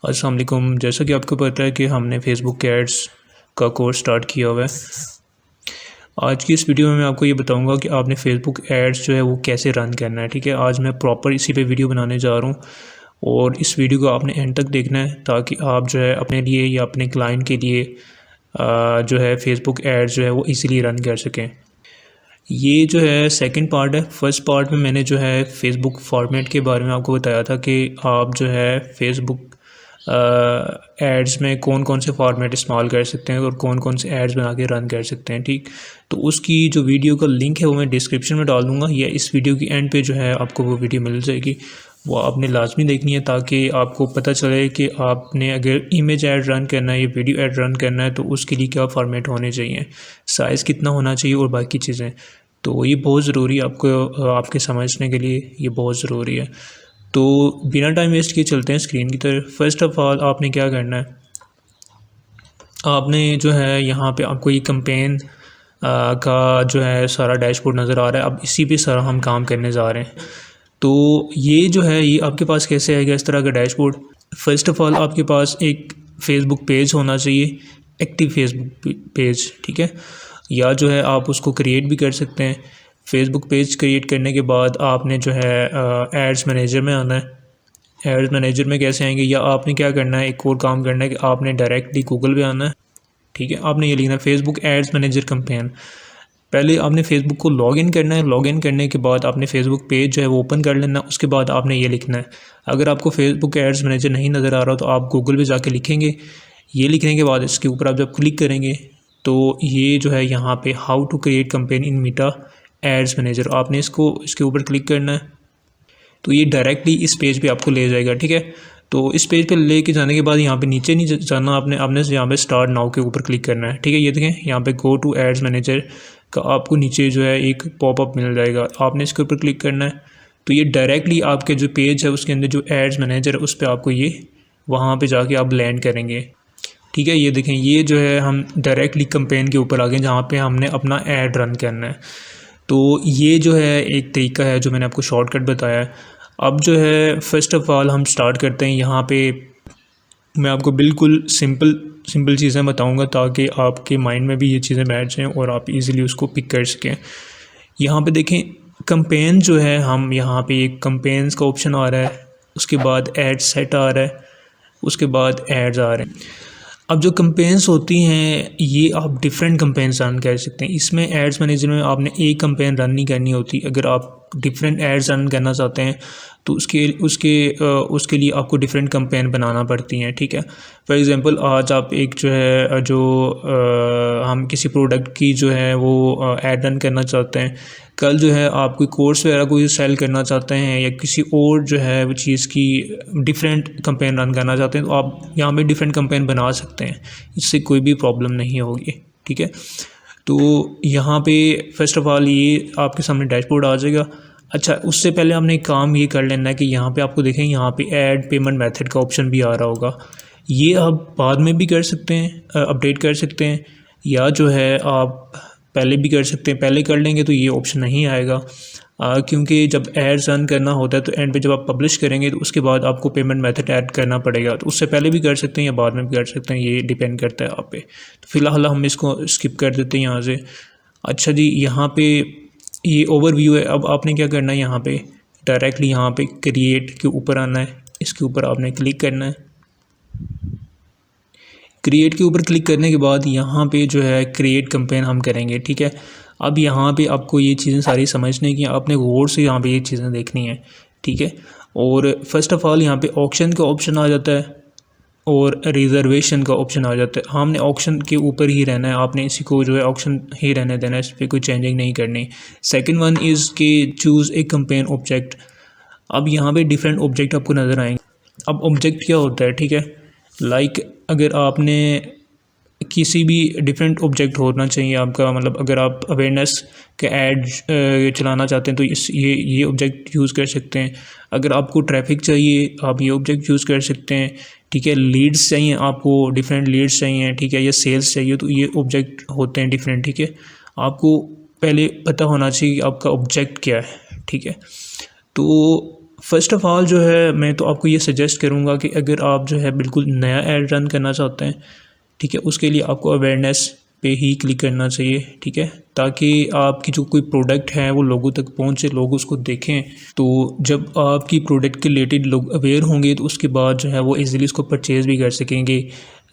अस्सलाम वालेकुम। जैसा कि आपको पता है कि हमने फेसबुक के एड्स का कोर्स स्टार्ट किया हुआ है। आज की इस वीडियो में मैं आपको ये बताऊंगा कि आपने फेसबुक एड्स जो है वो कैसे रन करना है। ठीक है, आज मैं प्रॉपर इसी पे वीडियो बनाने जा रहा हूँ और इस वीडियो को आपने एंड तक देखना है ताकि आप जो है अपने लिए या अपने क्लाइंट के लिए जो है फेसबुक एड्स जो है वो ईज़िली रन कर सकें। ये जो है सेकंड पार्ट है। फर्स्ट पार्ट में मैंने जो है फेसबुक फॉर्मेट के बारे में आपको बताया था कि आप जो है फेसबुक एड्स में कौन कौन से फॉर्मेट इस्तेमाल कर सकते हैं और कौन कौन से एड्स बना के रन कर सकते हैं। ठीक, तो उसकी जो वीडियो का लिंक है वो मैं डिस्क्रिप्शन में डाल दूँगा या इस वीडियो की एंड पे जो है आपको वो वीडियो मिल जाएगी। वो आपने लाजमी देखनी है ताकि आपको पता चले कि आपने अगर इमेज ऐड रन करना है या वीडियो ऐड रन करना है तो उसके लिए क्या फॉर्मेट होने चाहिए, साइज़ कितना होना चाहिए और बाकी चीज़ें। तो ये बहुत ज़रूरी है आपको, आपके समझने के लिए ये बहुत ज़रूरी है। तो बिना टाइम वेस्ट किए चलते हैं स्क्रीन की तरफ। फर्स्ट ऑफ़ ऑल आपने क्या करना है, आपने जो है यहाँ पे आपको ये कैंपेन का जो है सारा डैशबोर्ड नज़र आ रहा है। अब इसी पे सारा हम काम करने जा रहे हैं। तो ये जो है ये आपके पास कैसे आएगा इस तरह का डैशबोर्ड। फ़र्स्ट ऑफ़ ऑल आपके पास एक फ़ेसबुक पेज होना चाहिए, एक्टिव फेसबुक पेज। ठीक है, या जो है आप उसको क्रिएट भी कर सकते हैं। फेसबुक पेज क्रिएट करने के बाद आपने जो है एड्स मैनेजर में आना है। एड्स मैनेजर में कैसे आएंगे, या आपने क्या करना है, एक और काम करना है कि आपने डायरेक्टली गूगल पे आना है। ठीक है, आपने ये लिखना है फेसबुक एड्स मैनेजर कैंपेन। पहले आपने फेसबुक को लॉगिन करना है। लॉगिन करने के बाद आपने फेसबुक पेज जो है वो ओपन कर लेना। उसके बाद आपने ये लिखना है, अगर आपको फेसबुक एड्स मैनेजर नहीं नज़र आ रहा तो आप गूगल पे जाके लिखेंगे। ये लिखने के बाद इसके ऊपर आप जब क्लिक करेंगे तो ये जो है यहाँ पे how to create campaign in Meta ads manager, आपने इसके ऊपर क्लिक करना है। तो ये डायरेक्टली इस पेज पे आपको ले जाएगा। ठीक है, तो इस पेज पे लेके जाने के बाद यहाँ पे नीचे नहीं जाना, आपने यहाँ पे स्टार्ट नाउ के ऊपर क्लिक करना है। ठीक है, ये देखें यहाँ पे गो टू एड्स मैनेजर का आपको नीचे जो है एक पॉपअप मिल जाएगा, आपने इसके ऊपर क्लिक करना है। तो ये डायरेक्टली आपके जो पेज है उसके अंदर जो एड्स मैनेजर है उस पर आपको ये वहाँ पर जाके आप लैंड करेंगे। ठीक है, ये देखें ये जो है हम डायरेक्टली कैंपेन के ऊपर आ गए जहाँ पे हमने अपना ऐड रन करना है। तो ये जो है एक तरीका है जो मैंने आपको शॉर्टकट बताया है। अब जो है फ़र्स्ट ऑफ़ ऑल हम स्टार्ट करते हैं। यहाँ पे मैं आपको बिल्कुल सिंपल चीज़ें बताऊंगा ताकि आपके माइंड में भी ये चीज़ें बैठ जाएँ और आप इजीली उसको पिक कर सकें। यहाँ पे देखें कैंपेन जो है, हम यहाँ पे एक कैंपेन्स का ऑप्शन आ रहा है, उसके बाद एड सेट आ रहा है, उसके बाद एड्स आ रहे हैं। अब जो कैंपेन्स होती हैं ये आप डिफरेंट कैंपेन्स रन कर सकते हैं। इसमें एड्स मैनेजर में आपने एक कैंपेन रन नहीं करनी होती। अगर आप डिफरेंट एड्स रन करना चाहते हैं तो उसके लिए आपको डिफरेंट कैंपेन बनाना पड़ती हैं। ठीक है, फॉर एग्जांपल आज आप एक जो है हम किसी प्रोडक्ट की जो है वो ऐड रन करना चाहते हैं। कल जो है आप कोई कोर्स वगैरह कोई सेल करना चाहते हैं या किसी और जो है वो चीज़ की डिफरेंट कैंपेन रन करना चाहते हैं तो आप यहाँ पे डिफरेंट कैंपेन बना सकते हैं, इससे कोई भी प्रॉब्लम नहीं होगी। ठीक है, तो यहाँ पे फर्स्ट ऑफ़ ऑल ये आपके सामने डैशबोर्ड आ जाएगा। अच्छा, उससे पहले हमने एक काम ये कर लेना है कि यहाँ पे आपको देखें यहाँ पे ऐड पेमेंट मेथड का ऑप्शन भी आ रहा होगा। ये आप बाद में भी कर सकते हैं, अपडेट कर सकते हैं, या जो है आप पहले भी कर सकते हैं। पहले कर लेंगे तो ये ऑप्शन नहीं आएगा क्योंकि जब एड्स रन करना होता है तो एंड पे जब आप पब्लिश करेंगे तो उसके बाद आपको पेमेंट मेथड ऐड करना पड़ेगा। तो उससे पहले भी कर सकते हैं या बाद में भी कर सकते हैं, ये डिपेंड करता है आप पे। तो फ़िलहाल हम इसको स्किप कर देते हैं यहाँ से। अच्छा जी, यहाँ पे ये ओवरव्यू है। अब आपने क्या करना है, यहाँ पे डायरेक्टली यहाँ पे क्रिएट के ऊपर आना है, इसके ऊपर आपने क्लिक करना है। क्रिएट के ऊपर क्लिक करने के बाद यहाँ पे जो है क्रिएट कैंपेन हम करेंगे। ठीक है, अब यहाँ पे आपको ये चीज़ें सारी समझने की, आपने गौर से यहाँ पे ये चीज़ें देखनी है। ठीक है, और फर्स्ट ऑफ़ ऑल यहाँ पे ऑक्शन का ऑप्शन आ जाता है और रिज़र्वेशन का ऑप्शन आ जाता है। हमने ऑक्शन के ऊपर ही रहना है, आपने इसी को जो है ऑक्शन ही रहने देना है, इस पर कोई चेंजिंग नहीं करनी। सेकंड वन इज़ के चूज़ ए कैंपेन ऑब्जेक्ट। अब यहाँ पे डिफरेंट ऑब्जेक्ट आपको नज़र आएंगे। अब ऑब्जेक्ट क्या होता है, ठीक है, लाइक अगर आपने किसी भी डिफरेंट ऑब्जेक्ट होना चाहिए आपका, मतलब अगर आप अवेयरनेस का ऐड चलाना चाहते हैं तो ये ऑब्जेक्ट यूज़ कर सकते हैं। अगर आपको ट्रैफिक चाहिए आप ये ऑब्जेक्ट यूज़ कर सकते हैं। ठीक है, लीड्स चाहिए आपको, डिफरेंट लीड्स चाहिए, ठीक है, या सेल्स चाहिए तो ये ऑब्जेक्ट होते हैं डिफरेंट। ठीक है, आपको पहले पता होना चाहिए कि आपका ऑब्जेक्ट क्या है। ठीक है, तो फ़र्स्ट ऑफ़ ऑल जो है मैं तो आपको ये सजेस्ट करूँगा कि अगर आप जो है बिल्कुल नया ऐड रन करना चाहते हैं, ठीक है, उसके लिए आपको अवेयरनेस पे ही क्लिक करना चाहिए, ठीक है, ताकि आपकी जो कोई प्रोडक्ट है वो लोगों तक पहुंचे, लोग उसको देखें। तो जब आपकी प्रोडक्ट के रिलेटेड लोग अवेयर होंगे तो उसके बाद जो है वो इजीली उसको परचेज़ भी कर सकेंगे,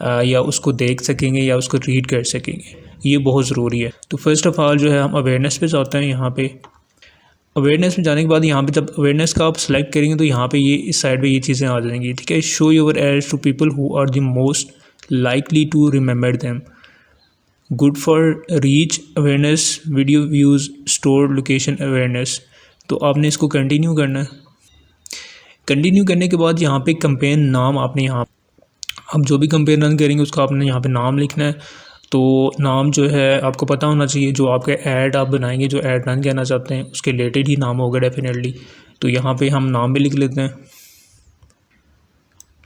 या उसको देख सकेंगे या उसको रीड कर सकेंगे। ये बहुत ज़रूरी है। तो फर्स्ट ऑफ़ ऑल जो है हम अवेयरनेस पे जाते हैं। यहाँ पे अवेयरनेस में जाने के बाद यहाँ पे जब अवेयरनेस का आप सेलेक्ट करेंगे तो यहाँ पे ये इस साइड पे ये चीज़ें आ जाएंगी, ठीक है। Show your ads to people who are the most likely to remember them, good for reach awareness, video views, store location awareness. तो आपने इसको कंटिन्यू करना है। कंटिन्यू करने के बाद यहाँ पे कंपेन नाम आपने यहाँ आप जो भी कंपेन रन करेंगे उसका आपने यहाँ पे नाम लिखना है। तो नाम जो है आपको पता होना चाहिए, जो आपका ऐड आप बनाएंगे, जो ऐड रन करना चाहते हैं उसके रिलेटेड ही नाम होगा डेफिनेटली। तो यहाँ पे हम नाम भी लिख लेते हैं,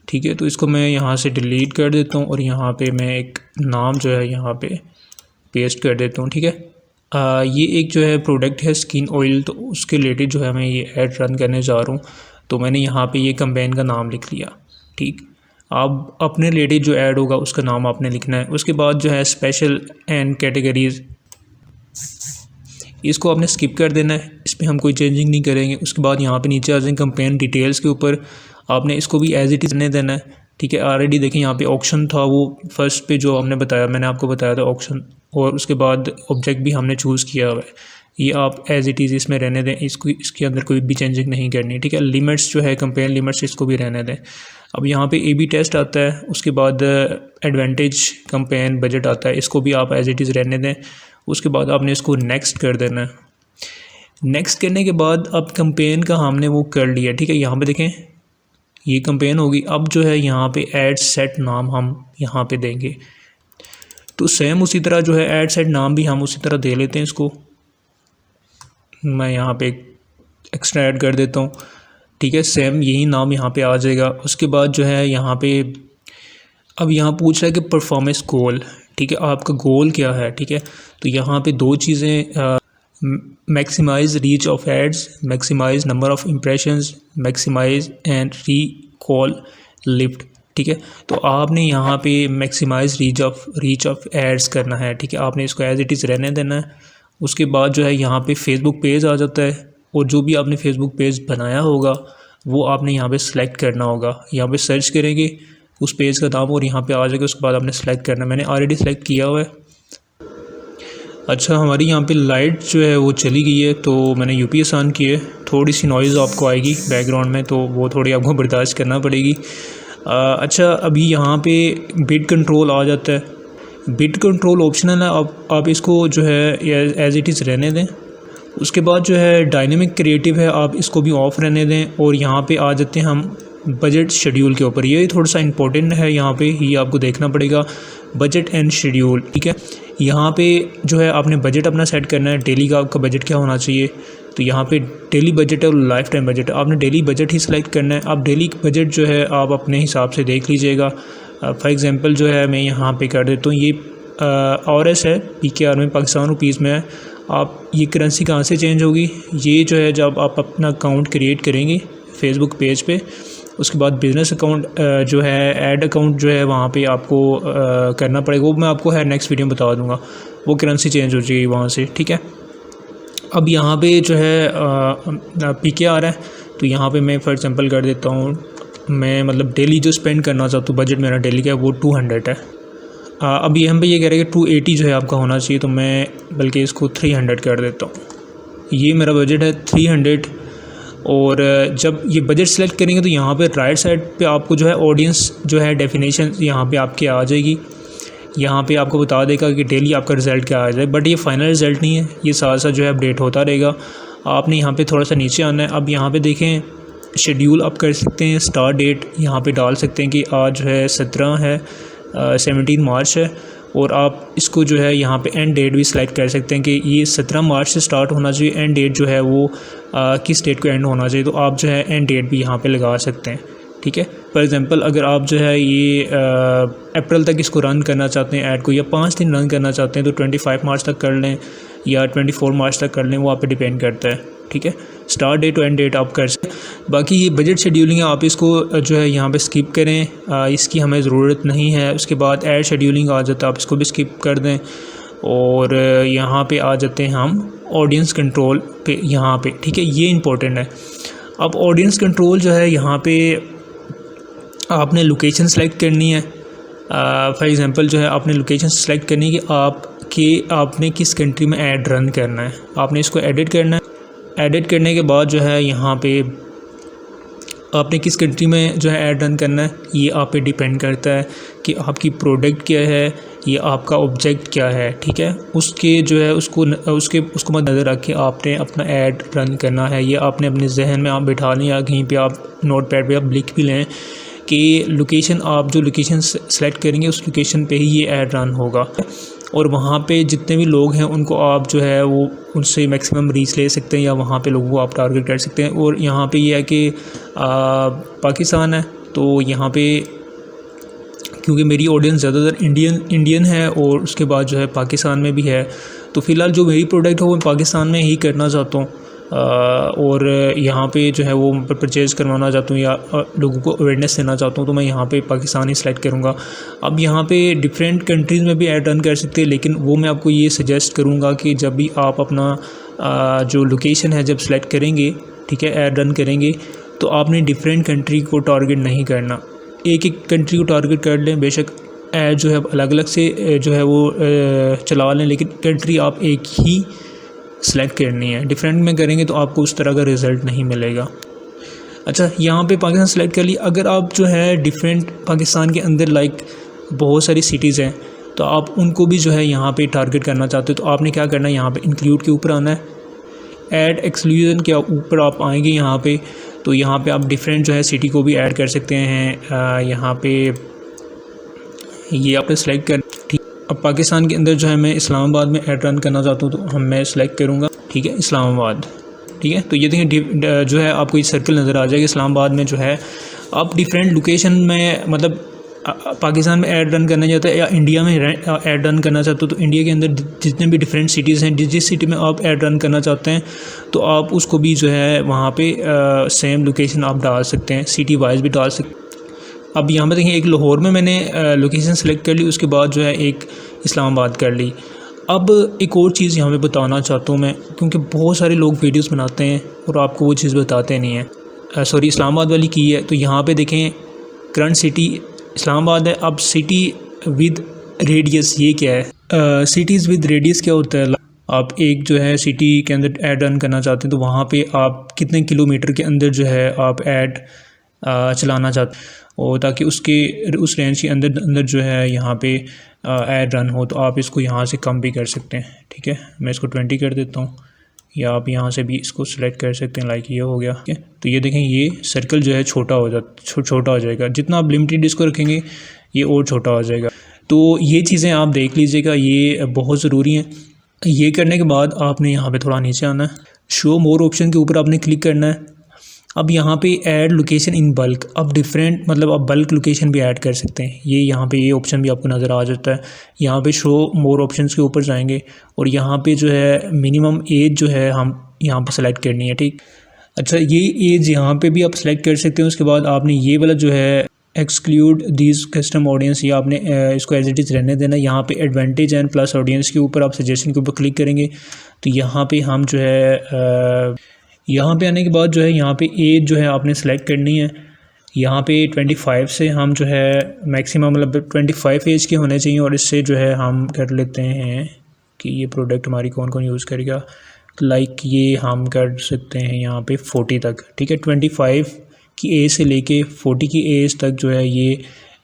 ठीक है। तो इसको मैं यहाँ से डिलीट कर देता हूँ और यहाँ पे मैं एक नाम जो है यहाँ पे पेस्ट कर देता हूँ, ठीक है। ये एक जो है प्रोडक्ट है स्किन ऑयल, तो उसके रिलेटेड जो है मैं ये ऐड रन करने जा रहा हूँ। तो मैंने यहाँ पे ये कंपेन का नाम लिख लिया, ठीक। आप अपने रिलेटेड जो ऐड होगा उसका नाम आपने लिखना है। उसके बाद जो है स्पेशल एंड कैटेगरीज़, इसको आपने स्किप कर देना है, इस पर हम कोई चेंजिंग नहीं करेंगे। उसके बाद यहाँ पे नीचे आ जाएंगे कंपेन डिटेल्स के ऊपर, आपने इसको भी एज इट इज़ रहने देना है, ठीक है। ऑलरेडी देखें यहाँ पे ऑप्शन था, वो फर्स्ट पे जो हमने बताया, मैंने आपको बताया था ऑप्शन, और उसके बाद ऑब्जेक्ट भी हमने चूज़ किया हुआ है। ये आप एज इट इज़ इसमें रहने दें, इसको इसके अंदर कोई भी चेंजिंग नहीं करनी, ठीक है। लिमिट्स जो है कंपेन लिमिट्स, इसको भी रहने दें। अब यहाँ पे ए बी टेस्ट आता है, उसके बाद एडवांटेज कंपेन बजट आता है, इसको भी आप एज इट इज़ रहने दें। उसके बाद आपने इसको नेक्स्ट कर देना है। नेक्स्ट करने के बाद अब कंपेन का हमने वो कर लिया, ठीक है। यहाँ पे देखें ये कंपेन होगी। अब जो है यहाँ पे ऐड सेट नाम हम यहाँ पे देंगे। तो सेम उसी तरह जो है ऐड सेट नाम भी हम उसी तरह दे लेते हैं। इसको मैं यहाँ पे एक्स्ट्रा ऐड कर देता हूँ, ठीक है। सेम यही नाम यहाँ पे आ जाएगा। उसके बाद जो है यहाँ पे अब यहाँ पूछ रहा है कि परफॉर्मेंस गोल, ठीक है, आपका गोल क्या है, ठीक है। तो यहाँ पे दो चीज़ें, maximise reach of ads, maximise number of impressions, maximise and recall lift, ठीक है। तो आपने यहाँ पे मैक्सिमाइज़ रीच ऑफ एड्स करना है, ठीक है। आपने इसको एज इट इज़ रहने देना है। उसके बाद जो है यहाँ पे फेसबुक पेज आ जाता है, और जो भी आपने फेसबुक पेज बनाया होगा वो आपने यहाँ पे सेलेक्ट करना होगा। यहाँ पे सर्च करेंगे उस पेज का नाम और यहाँ पे आ जाएगा। उसके बाद आपने सेलेक्ट करना है, मैंने ऑलरेडी सेलेक्ट किया हुआ है। अच्छा, हमारी यहाँ पे लाइट जो है वो चली गई है, तो मैंने यूपीएस ऑन की है। थोड़ी सी नॉइज़ आपको आएगी बैकग्राउंड में, तो वो थोड़ी आपको बर्दाश्त करना पड़ेगी। अच्छा, अभी यहाँ पे बिट कंट्रोल आ जाता है। बिट कंट्रोल ऑप्शनल है, आप इसको जो है एज इट इज़ रहने दें। उसके बाद जो है डायनेमिक क्रिएटिव है, आप इसको भी ऑफ़ रहने दें। और यहाँ पे आ जाते हैं हम बजट शेड्यूल के ऊपर। ये थोड़ा सा इंपॉर्टेंट है, यहाँ पे ही आपको देखना पड़ेगा बजट एंड शेड्यूल, ठीक है। यहाँ पे जो है आपने बजट अपना सेट करना है, डेली का आपका बजट क्या होना चाहिए। तो यहाँ पे डेली बजट है और लाइफ टाइम बजट है, आपने डेली बजट ही सिलेक्ट करना है। आप डेली बजट जो है आप अपने हिसाब से देख लीजिएगा। फॉर एग्ज़ाम्पल जो है मैं यहाँ पे कर देता हूँ, ये RS है, PKR में पाकिस्तान रुपीज़ में है। आप ये करेंसी कहाँ से चेंज होगी, ये जो है जब आप अपना अकाउंट क्रिएट करेंगे फेसबुक पेज पे, उसके बाद बिज़नेस अकाउंट जो है ऐड अकाउंट जो है वहाँ पे आपको करना पड़ेगा। वो मैं आपको है नेक्स्ट वीडियो में बता दूँगा, वो करेंसी चेंज हो जाएगी वहाँ से, ठीक है। अब यहाँ पे जो है PKR है, तो यहाँ पे मैं फॉर एग्जांपल कर देता हूँ, मैं मतलब डेली जो स्पेंड करना चाहता हूँ, बजट मेरा डेली का वो 200 है। अब ये हम पे ये कह रहे हैं कि 280 जो है आपका होना चाहिए, तो मैं बल्कि इसको 300 कर देता हूँ। ये मेरा बजट है 300। और जब ये बजट सेलेक्ट करेंगे तो यहाँ पे राइट साइड पे आपको जो है ऑडियंस जो है डेफिनेशन यहाँ पे आपके आ जाएगी। यहाँ पे आपको बता देगा कि डेली आपका रिज़ल्ट क्या आ जाए, बट ये फाइनल रिज़ल्ट नहीं है, ये साथ साथ जो है अपडेट होता रहेगा। आपने यहाँ पे थोड़ा सा नीचे आना है। अब यहाँ पे देखें शेड्यूल आप कर सकते हैं, स्टार्ट डेट यहाँ पे डाल सकते हैं कि आज है 17 है 17 मार्च है, और आप इसको जो है यहाँ पे एंड डेट भी सिलेक्ट कर सकते हैं कि ये 17 मार्च से स्टार्ट होना चाहिए, एंड डेट जो है वो किस डेट को एंड होना चाहिए। तो आप जो है एंड डेट भी यहाँ पे लगा सकते हैं, ठीक है। फॉर एग्जांपल अगर आप जो है ये अप्रैल तक इसको रन करना चाहते हैं ऐड को, या 5 दिन रन करना चाहते हैं, तो 25 मार्च तक कर लें, या 24 मार्च तक कर लें, वो आप पे डिपेंड करता है, ठीक है। स्टार्ट डेट और एंड डेट आप कर सकते। बाकी ये बजट शेड्यूलिंग है, आप इसको जो है यहाँ पे स्किप करें, इसकी हमें ज़रूरत नहीं है। उसके बाद ऐड शेड्यूलिंग आ जाता है, आप इसको भी स्किप कर दें। और यहाँ पे आ जाते हैं हम ऑडियंस कंट्रोल पे, यहाँ पे, ठीक है, ये इंपॉर्टेंट है। अब ऑडियंस कंट्रोल जो है यहाँ पे आपने लोकेशन सेलेक्ट करनी है। फॉर एग्ज़ाम्पल जो है आपने लोकेशन सेलेक्ट करनी है कि आपने किस कंट्री में ऐड रन करना है। आपने इसको एडिट करना है। एडिट करने के बाद जो है यहाँ पे आपने किस कंट्री में जो है ऐड रन करना है, ये आप पे डिपेंड करता है कि आपकी प्रोडक्ट क्या है, ये आपका ऑब्जेक्ट क्या है, ठीक है। उसके जो है उसको मद्देनज़र रख के आपने अपना ऐड रन करना है। ये आपने अपने जहन में आप बिठा लें या कहीं पे आप नोट पैड पर आप लिख भी लें कि लोकेशन, आप जो लोकेशन सेलेक्ट करेंगे उस लोकेशन पे ही ये ऐड रन होगा। और वहाँ पे जितने भी लोग हैं उनको आप जो है वो उनसे मैक्सिमम रीच ले सकते हैं या वहाँ पे लोगों को आप टारगेट कर सकते हैं। और यहाँ पे ये है कि पाकिस्तान है, तो यहाँ पे क्योंकि मेरी ऑडियंस ज़्यादातर इंडियन है और उसके बाद जो है पाकिस्तान में भी है, तो फ़िलहाल जो मेरी प्रोडक्ट है वो मैं पाकिस्तान में ही करना चाहता हूँ। और यहाँ पे जो है वो परचेज़ करवाना चाहता हूँ या लोगों को अवेयरनेस देना चाहता हूँ, तो मैं यहाँ पे पाकिस्तान ही सेलेक्ट करूँगा। अब यहाँ पे डिफरेंट कंट्रीज़ में भी ऐड रन कर सकते हैं, लेकिन वो मैं आपको ये सजेस्ट करूँगा कि जब भी आप अपना जो लोकेशन है जब सेलेक्ट करेंगे, ठीक है, ऐड रन करेंगे, तो आपने डिफरेंट कंट्री को टारगेट नहीं करना। एक कंट्री को टारगेट कर लें, बेशक ऐड जो है अलग अलग से जो है वो चला लें, लेकिन कंट्री आप एक ही सेलेक्ट करनी है। डिफरेंट में करेंगे तो आपको उस तरह का रिज़ल्ट नहीं मिलेगा। अच्छा, यहाँ पे पाकिस्तान सेलेक्ट कर ली। अगर आप जो है डिफरेंट पाकिस्तान के अंदर बहुत सारी सिटीज़ हैं, तो आप उनको भी जो है यहाँ पे टारगेट करना चाहते हो, तो आपने क्या करना है, यहाँ पे इंक्लूड के ऊपर आना है। ऐड एक्सक्लूजन के ऊपर आप आएंगे यहाँ पे, तो यहाँ पे आप डिफरेंट जो है सिटी को भी ऐड कर सकते हैं। यहाँ पे ये आपने सेलेक्ट कर, ठीक। अब पाकिस्तान के अंदर जो है मैं इस्लामाबाद में ऐड रन करना चाहता हूँ, तो मैं सेलेक्ट करूँगा, ठीक है, इस्लामाबाद, ठीक है। तो ये देखिए जो है आपको ये सर्कल नज़र आ जाएगा। इस्लामाबाद में जो है आप डिफरेंट लोकेशन में, मतलब पाकिस्तान में ऐड रन करना चाहते हैं या इंडिया में ऐड रन करना चाहते हो, तो इंडिया के अंदर जितने भी डिफरेंट सिटीज़ हैं, जिस सिटी में आप ऐड रन करना चाहते हैं, तो आप उसको भी जो है वहाँ पे सेम लोकेशन आप डाल सकते हैं, सिटी वाइज भी डाल सकते हैं। अब यहाँ पर देखिए, एक लाहौर में मैंने लोकेशन सेलेक्ट कर ली, उसके बाद जो है एक इस्लामाबाद कर ली। अब एक और चीज़ यहाँ पे बताना चाहता हूँ मैं, क्योंकि बहुत सारे लोग वीडियोस बनाते हैं और आपको वो चीज़ बताते नहीं हैं। सॉरी, इस्लामाबाद वाली की है, तो यहाँ पे देखें करंट सिटी इस्लामाबाद है। अब सिटी विद रेडियस, ये क्या है? सिटीज़ विद रेडियस क्या होता है? आप एक जो है सिटी के अंदर ऐड रन करना चाहते हैं, तो वहाँ पे आप कितने किलोमीटर के अंदर जो है आप ऐड चलाना चाहते हैं, और ताकि उस रेंज के अंदर जो है यहाँ पे ऐड रन हो, तो आप इसको यहाँ से कम भी कर सकते हैं, ठीक है। मैं इसको 20 कर देता हूँ, या आप यहाँ से भी इसको सिलेक्ट कर सकते हैं, लाइक ये हो गया, ठीक है। तो ये देखें, ये सर्कल जो है छोटा हो जाएगा। जितना आप लिमिटेड इसको रखेंगे ये और छोटा हो जाएगा। तो ये चीज़ें आप देख लीजिएगा, ये बहुत ज़रूरी हैं। ये करने के बाद आपने यहाँ पे थोड़ा नीचे आना है, शो मोर ऑप्शन के ऊपर आपने क्लिक करना है। अब यहाँ पे ऐड लोकेशन इन बल्क, अब डिफरेंट, मतलब आप बल्क लोकेशन भी ऐड कर सकते हैं। ये यहाँ पे ये ऑप्शन भी आपको नज़र आ जाता है। यहाँ पे शो मोर ऑप्शंस के ऊपर जाएंगे और यहाँ पे जो है मिनिमम एज जो है हम यहाँ पे सेलेक्ट करनी है, ठीक। अच्छा, ये एज यहाँ पे भी आप सेलेक्ट कर सकते हैं। उसके बाद आपने ये वाला जो है एक्सक्लूड दीज कस्टम ऑडियंस, ये आपने इसको एज इट इज़ रहने देना। यहाँ पे एडवांटेज एंड प्लस ऑडियंस के ऊपर आप सजेशन के ऊपर क्लिक करेंगे, तो यहाँ पे हम जो है यहाँ पे आने के बाद जो है यहाँ पे एज जो है आपने सेलेक्ट करनी है। यहाँ पे 25 से हम जो है मैक्सिमम, मतलब 25 एज के होने चाहिए, और इससे जो है हम कर लेते हैं कि ये प्रोडक्ट हमारी कौन कौन यूज़ करेगा, लाइक ये हम कर सकते हैं यहाँ पे 40 तक, ठीक है। 25 की एज से लेके 40 की एज तक जो है ये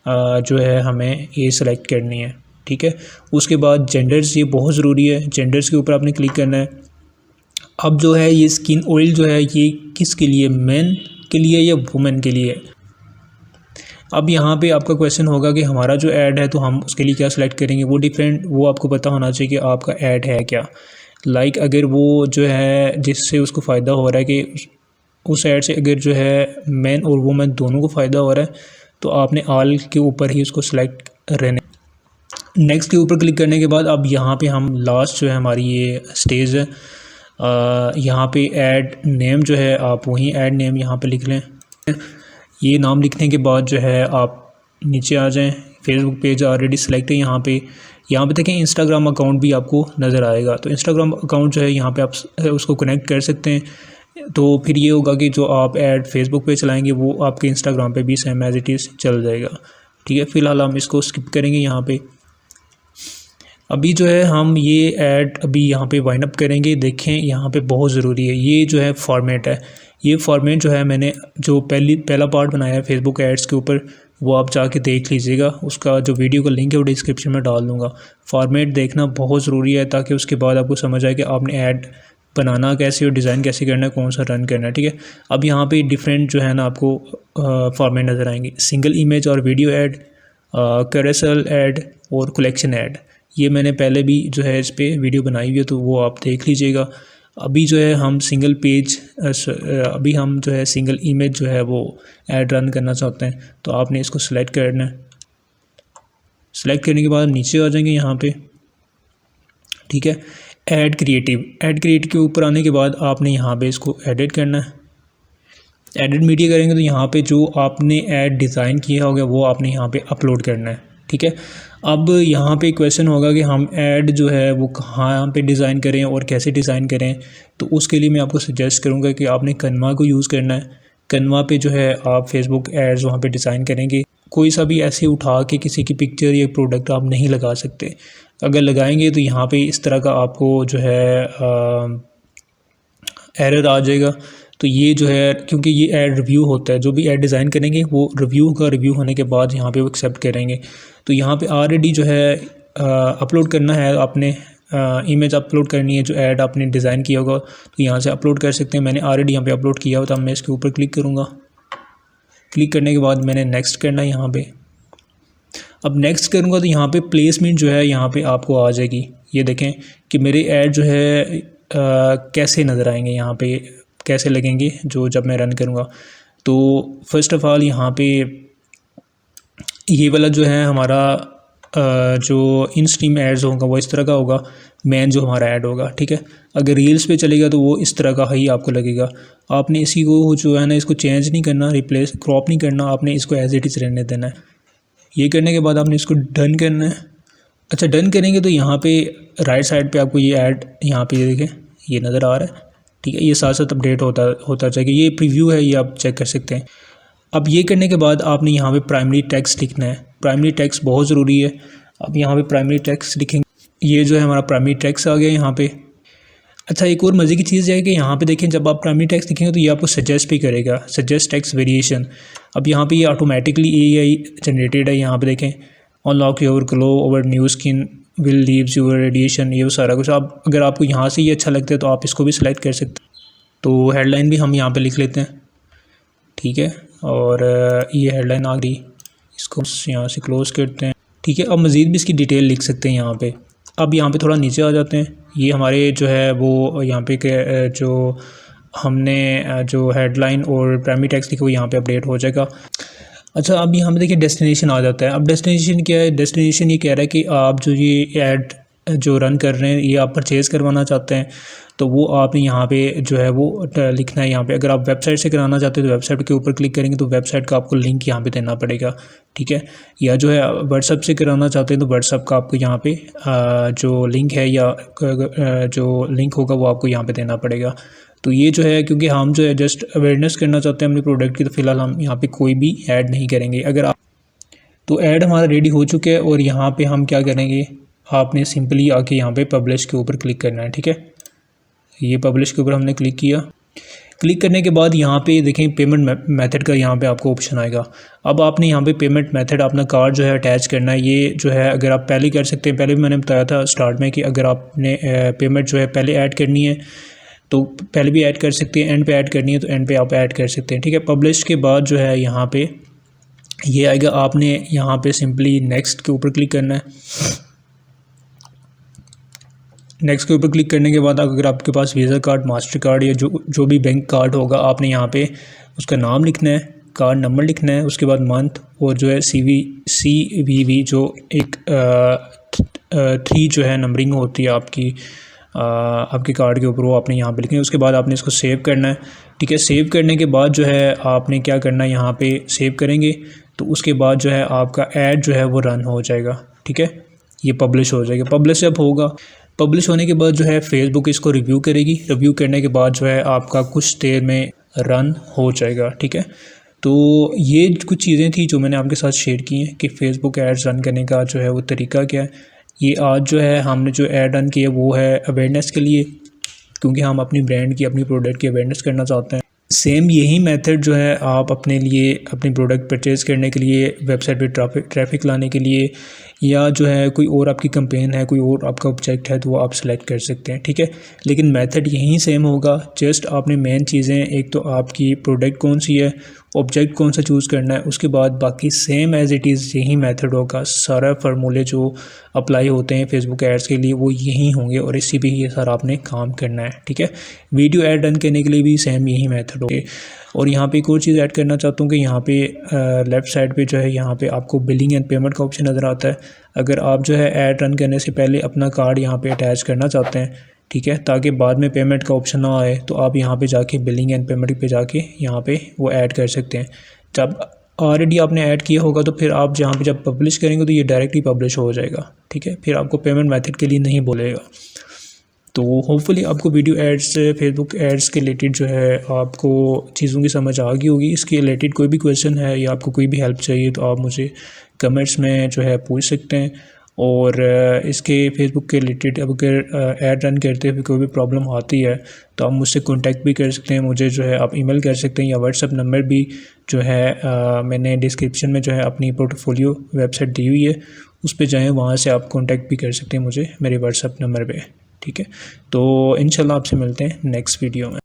जो है हमें एज सेलेक्ट करनी है, ठीक है। उसके बाद जेंडर्स, ये बहुत ज़रूरी है, जेंडर्स के ऊपर आपने क्लिक करना है। अब जो है ये स्किन ऑयल जो है ये किसके लिए, मेन के लिए या वुमेन के लिए? अब यहाँ पे आपका क्वेश्चन होगा कि हमारा जो ऐड है तो हम उसके लिए क्या सेलेक्ट करेंगे। वो आपको पता होना चाहिए कि आपका ऐड है क्या। लाइक अगर वो जो है जिससे उसको फ़ायदा हो रहा है कि उस ऐड से अगर जो है मेन और वुमेन दोनों को फ़ायदा हो रहा है, तो आपने ऑल के ऊपर ही उसको सेलेक्ट रहने। नेक्स्ट के ऊपर क्लिक करने के बाद अब यहाँ पे हम लास्ट जो है हमारी ये स्टेज है, यहाँ पे ऐड नेम जो है आप वहीं ऐड नेम यहाँ पे लिख लें। ये नाम लिखने के बाद जो है आप नीचे आ जाएं, फेसबुक पेज ऑलरेडी सेलेक्ट है यहाँ पे देखें इंस्टाग्राम अकाउंट भी आपको नज़र आएगा। तो इंस्टाग्राम अकाउंट जो है यहाँ पे आप उसको कनेक्ट कर सकते हैं। तो फिर ये होगा कि जो आप ऐड फेसबुक पे चलाएंगे वो आपके इंस्टाग्राम पे भी सेम एज इट इज़ चल जाएगा। ठीक है, फ़िलहाल हम इसको स्किप करेंगे यहाँ पे। अभी जो है हम ये ऐड अभी यहाँ पे वाइंड अप करेंगे। देखें यहाँ पे बहुत ज़रूरी है ये जो है फॉर्मेट है। ये फॉर्मेट जो है मैंने जो पहला पार्ट बनाया है फेसबुक एड्स के ऊपर वो आप जाके देख लीजिएगा। उसका जो वीडियो का लिंक है वो डिस्क्रिप्शन में डाल दूँगा। फॉर्मेट देखना बहुत ज़रूरी है ताकि उसके बाद आपको समझ आए कि आपने ऐड बनाना कैसे और डिज़ाइन कैसे करना है, कौन सा रन करना है। ठीक है, अब यहाँ पे डिफरेंट जो है ना आपको फॉर्मेट नज़र आएंगे। सिंगल इमेज और वीडियो ऐड, कैरोसेल ऐड और कलेक्शन ऐड। ये मैंने पहले भी जो है इस पर वीडियो बनाई हुई है तो वो आप देख लीजिएगा। अभी जो है हम सिंगल इमेज जो है वो ऐड रन करना चाहते हैं तो आपने इसको सिलेक्ट करना है। सिलेक्ट करने के बाद नीचे आ जाएंगे यहाँ पे। ठीक है, ऐड क्रिएटिव के ऊपर आने के बाद आपने यहाँ पे इसको एडिट करना है। एडिट मीडिया करेंगे तो यहाँ पे जो आपने ऐड डिज़ाइन किया होगा वो आपने यहाँ पे अपलोड करना है। ठीक है, अब यहाँ पे क्वेश्चन होगा कि हम ऐड जो है वो कहाँ पे डिज़ाइन करें और कैसे डिज़ाइन करें। तो उसके लिए मैं आपको सजेस्ट करूँगा कि आपने कनवा को यूज़ करना है। कनवा पे जो है आप फेसबुक एड्स वहाँ पे डिज़ाइन करेंगे। कोई सा भी ऐसे उठा के किसी की पिक्चर या प्रोडक्ट आप नहीं लगा सकते। अगर लगाएंगे तो यहाँ पे इस तरह का आपको जो है एरर आ जाएगा। तो ये जो है क्योंकि ये ऐड रिव्यू होता है, जो भी ऐड डिज़ाइन करेंगे वो रिव्यू होने के बाद यहाँ पे वो एक्सेप्ट करेंगे। तो यहाँ पे ऑलरेडी जो है अपलोड करना है, आपने इमेज अपलोड करनी है जो ऐड आपने डिज़ाइन किया होगा तो यहाँ से अपलोड कर सकते हैं। मैंने ऑलरेडी यहाँ पे अपलोड किया होता, मैं इसके ऊपर क्लिक करूँगा। क्लिक करने के बाद मैंने नेक्स्ट करना है यहाँ पे। अब नेक्स्ट करूँगा तो यहाँ पे प्लेसमेंट जो है यहाँ पे आपको आ जाएगी। ये देखें कि मेरे ऐड जो है कैसे नज़र आएंगे, यहाँ पे कैसे लगेंगे जब मैं रन करूँगा। तो फर्स्ट ऑफ़ ऑल यहाँ पे ये वाला जो है हमारा जो इन स्ट्रीम एड्स होगा वो इस तरह का होगा, मेन जो हमारा ऐड होगा। ठीक है, अगर रील्स पे चलेगा तो वो इस तरह का ही आपको लगेगा। आपने इसी को जो है ना इसको चेंज नहीं करना, रिप्लेस क्रॉप नहीं करना, आपने इसको एज इट इज़ रहने देना है। ये करने के बाद आपने इसको डन करना है। अच्छा, डन करेंगे तो यहाँ पे राइट साइड पे आपको ये ऐड यहाँ पे ये देखें ये नज़र आ रहा है। ठीक है, ये साथ साथ अपडेट होता चाहिए। ये प्रीव्यू है, ये आप चेक कर सकते हैं। अब ये करने के बाद आपने यहाँ पे प्राइमरी टेक्स्ट लिखना है। प्राइमरी टेक्स्ट बहुत ज़रूरी है। अब यहाँ पे प्राइमरी टेक्स्ट लिखेंगे, ये जो है हमारा प्राइमरी टेक्स्ट आ गया यहाँ पे। अच्छा, एक और मज़े की चीज़ है कि यहाँ पे देखें जब आप प्राइमरी टेक्स्ट लिखेंगे तो ये आपको सजेस्ट भी करेगा, सजेस्ट टेक्स्ट वेरिएशन। अब यहाँ पे ये ऑटोमेटिकली AI जनरेटेड है। यहाँ पे देखें unlock your glow over new skin will leaves your radiation, ये सारा कुछ। अब अगर आपको यहाँ से ये अच्छा लगता है तो आप इसको भी सिलेक्ट कर सकते हैं। तो हेडलाइन भी हम यहाँ पे लिख लेते हैं। ठीक है, और ये हेडलाइन आ गई, इसको यहाँ से क्लोज़ करते हैं। ठीक है, अब मज़ीद भी इसकी डिटेल लिख सकते हैं यहाँ पे। अब यहाँ पे थोड़ा नीचे आ जाते हैं। ये हमारे जो है वो यहाँ पे जो हमने जो हेडलाइन और प्राइमरी टेक्स्ट लिखा वो यहाँ पे अपडेट हो जाएगा। अच्छा, अब यहाँ पे देखिए डेस्टिनेशन आ जाता है। अब डेस्टिनेशन क्या है? डेस्टिनेशन ये कह रहा है कि आप जो ये ऐड जो रन कर रहे हैं ये आप परचेज़ करवाना चाहते हैं तो वो आपने यहाँ पे जो है वो लिखना है। यहाँ पे अगर आप वेबसाइट से कराना चाहते हैं तो वेबसाइट के ऊपर क्लिक करेंगे तो वेबसाइट का आपको लिंक यहाँ पे देना पड़ेगा। ठीक है, या जो है व्हाट्सएप से कराना चाहते हैं तो व्हाट्सएप का आपको यहाँ पे जो लिंक है या जो लिंक होगा वो आपको यहाँ पे देना पड़ेगा। तो ये जो है क्योंकि हम जो है जस्ट अवेयरनेस करना चाहते हैं अपने प्रोडक्ट की, तो फ़िलहाल हम यहाँ पे कोई भी ऐड नहीं करेंगे। अगर आप तो ऐड हमारा रेडी हो चुका है और यहाँ पे हम क्या करेंगे, आपने सिंपली आके यहाँ पे पब्लिश के ऊपर क्लिक करना है। ठीक है, ये पब्लिश के ऊपर हमने क्लिक किया। क्लिक करने के बाद यहाँ पे देखें पेमेंट मेथड का यहाँ पे आपको ऑप्शन आएगा। अब आपने यहाँ पे पेमेंट मेथड अपना कार्ड जो है अटैच करना है। ये जो है अगर आप पहले कर सकते हैं, पहले भी मैंने बताया था स्टार्ट में कि अगर आपने पेमेंट जो है पहले ऐड करनी है तो पहले भी ऐड कर सकते हैं, एंड पे ऐड करनी है तो एंड पे आप ऐड कर सकते हैं। ठीक है, पब्लिश के बाद जो है यहाँ पे ये आएगा, आपने यहाँ पे सिंपली नेक्स्ट के ऊपर क्लिक करना है। नेक्स्ट के ऊपर क्लिक करने के बाद अगर आपके पास वीज़ा कार्ड, मास्टर कार्ड या जो भी बैंक कार्ड होगा आपने यहाँ पे उसका नाम लिखना है, कार्ड नंबर लिखना है, उसके बाद मंथ और जो है CVV जो एक 3 जो है नंबरिंग होती है आपकी आपके कार्ड के ऊपर, वो आपने यहाँ पे लिखनी है। उसके बाद आपने इसको सेव करना है, ठीक है। सेव करने के बाद जो है आपने क्या करना है, यहाँ पे सेव करेंगे तो उसके बाद जो है आपका ऐड जो है वो रन हो जाएगा, ठीक है। ये पब्लिश हो जाएगा। पब्लिश जब होगा, पब्लिश होने के बाद जो है फेसबुक इसको रिव्यू करेगी। रिव्यू करने के बाद जो है आपका कुछ देर में रन हो जाएगा, ठीक है। तो ये कुछ चीज़ें थी जो मैंने आपके साथ शेयर की हैं कि फ़ेसबुक एड्स रन करने का जो है वो तरीका क्या है। ये आज जो है हमने जो ऐड रन किया वो है अवेयरनेस के लिए, क्योंकि हम अपनी ब्रांड की, अपनी प्रोडक्ट की अवेयरनेस करना चाहते हैं। सेम यही मेथड जो है आप अपने लिए, अपनी प्रोडक्ट परचेज़ करने के लिए, वेबसाइट पे ट्रैफिक लाने के लिए, या जो है कोई और आपकी कंपेन है, कोई और आपका ऑब्जेक्ट है तो वो आप सेलेक्ट कर सकते हैं, ठीक है। लेकिन मेथड यही सेम होगा। जस्ट आपने मेन चीज़ें, एक तो आपकी प्रोडक्ट कौन सी है, ऑब्जेक्ट कौन सा चूज़ करना है, उसके बाद बाकी सेम एज़ इट इज़ यही मेथड होगा। सारा फार्मूले जो अप्लाई होते हैं फेसबुक एड्स के लिए वो यही होंगे और इसी पे ही ये सारा आपने काम करना है, ठीक है। वीडियो ऐड रन करने के लिए भी सेम यही मेथड होंगे। और यहाँ पे एक और चीज़ ऐड करना चाहता हूँ कि यहाँ पे लेफ़्ट साइड पे जो है यहाँ पे आपको बिलिंग एंड पेमेंट का ऑप्शन नज़र आता है। अगर आप जो है ऐड रन करने से पहले अपना कार्ड यहाँ पे अटैच करना चाहते हैं, ठीक है, ताकि बाद में पेमेंट का ऑप्शन ना आए, तो आप यहाँ पे जाके बिलिंग एंड पेमेंट पे जाके यहाँ पे वो ऐड कर सकते हैं। जब ऑलरेडी आपने ऐड किया होगा तो फिर आप जहाँ पे जब पब्लिश करेंगे तो ये डायरेक्टली पब्लिश हो जाएगा, ठीक है। फिर आपको पेमेंट मेथड के लिए नहीं बोलेगा। तो होपफुली आपको वीडियो एड्स, फेसबुक एड्स के रिलेटेड जो है आपको चीज़ों की समझ आ गई होगी। इसके रिलेटेड कोई भी क्वेश्चन है या आपको कोई भी हेल्प चाहिए तो आप मुझे कमेंट्स में जो है पूछ सकते हैं। और इसके फेसबुक के रिलेटेड अगर ऐड रन करते हुए कोई भी प्रॉब्लम आती है तो आप मुझसे कांटेक्ट भी कर सकते हैं। मुझे जो है आप ईमेल कर सकते हैं या व्हाट्सएप नंबर भी जो है मैंने डिस्क्रिप्शन में जो है अपनी पोर्टफोलियो वेबसाइट दी हुई है, उस पर जाएँ, वहाँ से आप कांटेक्ट भी कर सकते हैं मुझे मेरे व्हाट्सएप नंबर पे, ठीक है। तो इंशाल्लाह आपसे मिलते हैं नेक्स्ट वीडियो में।